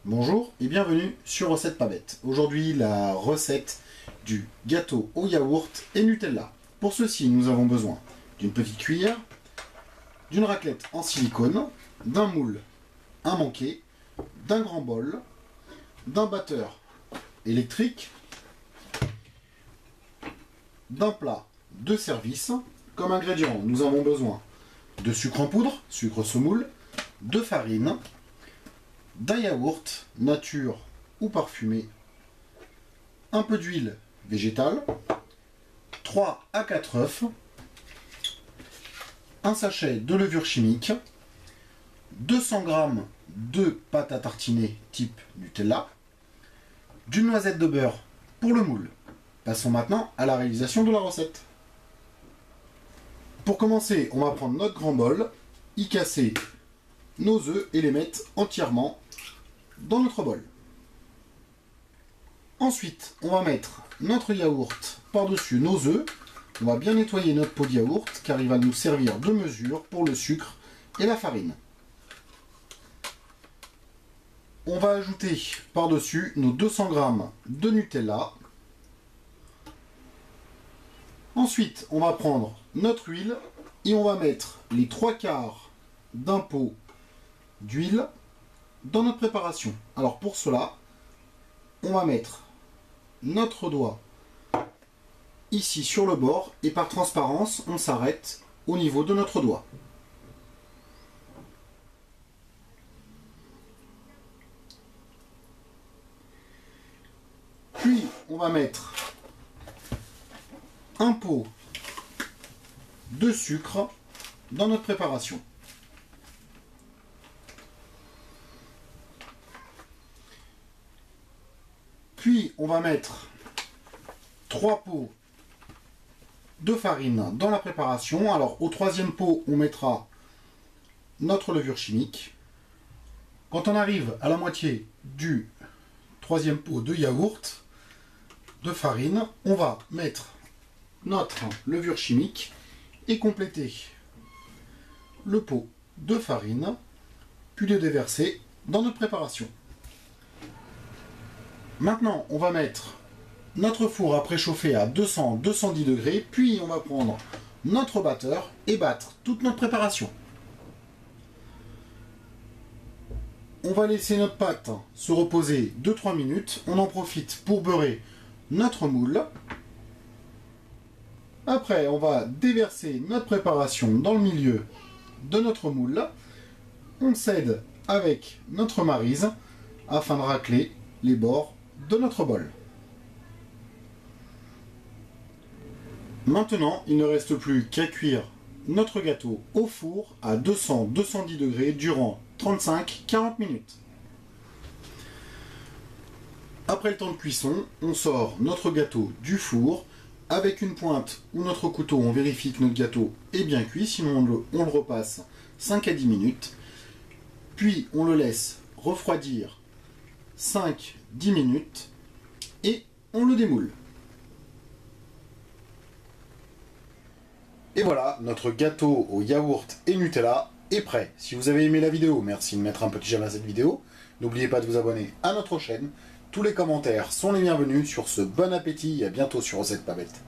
Bonjour et bienvenue sur Recette Pas Bête. Aujourd'hui, la recette du gâteau au yaourt et Nutella. Pour ceci, nous avons besoin d'une petite cuillère, d'une raclette en silicone, d'un moule immanqué, d'un grand bol, d'un batteur électrique, d'un plat de service. Comme ingrédients, nous avons besoin de sucre en poudre, sucre semoule, de farine, d'un yaourt nature ou parfumé, un peu d'huile végétale, 3 à 4 œufs, un sachet de levure chimique, 200 g de pâte à tartiner type Nutella, d'une noisette de beurre pour le moule. Passons maintenant à la réalisation de la recette. Pour commencer, on va prendre notre grand bol, y casser nos œufs et les mettre entièrement dans notre bol. Ensuite, on va mettre notre yaourt par-dessus nos œufs. On va bien nettoyer notre pot de yaourt car il va nous servir de mesure pour le sucre et la farine. On va ajouter par-dessus nos 200 g de Nutella. Ensuite, on va prendre notre huile et on va mettre les 3/4 d'un pot d'huile dans notre préparation. Alors pour cela, on va mettre notre doigt ici sur le bord et par transparence, on s'arrête au niveau de notre doigt. Puis on va mettre un pot de sucre dans notre préparation. Puis on va mettre 3 pots de farine dans la préparation. Alors au 3e pot, on mettra notre levure chimique. Quand on arrive à la moitié du 3e pot de yaourt, de farine, on va mettre notre levure chimique et compléter le pot de farine, puis le déverser dans notre préparation. Maintenant, on va mettre notre four à préchauffer à 200-210 degrés, puis on va prendre notre batteur et battre toute notre préparation. On va laisser notre pâte se reposer 2-3 minutes. On en profite pour beurrer notre moule. Après, on va déverser notre préparation dans le milieu de notre moule. On cède avec notre maryse afin de racler les bords de notre bol. Maintenant, il ne reste plus qu'à cuire notre gâteau au four à 200-210 degrés durant 35-40 minutes. Après le temps de cuisson, on sort notre gâteau du four. Avec une pointe ou notre couteau, on vérifie que notre gâteau est bien cuit, sinon on le repasse 5 à 10 minutes. Puis on le laisse refroidir 5-10 minutes et on le démoule. Et voilà, notre gâteau au yaourt et Nutella est prêt. Si vous avez aimé la vidéo, merci de mettre un petit j'aime à cette vidéo. N'oubliez pas de vous abonner à notre chaîne. Tous les commentaires sont les bienvenus. Sur ce, bon appétit et à bientôt sur Recette Pas Bête.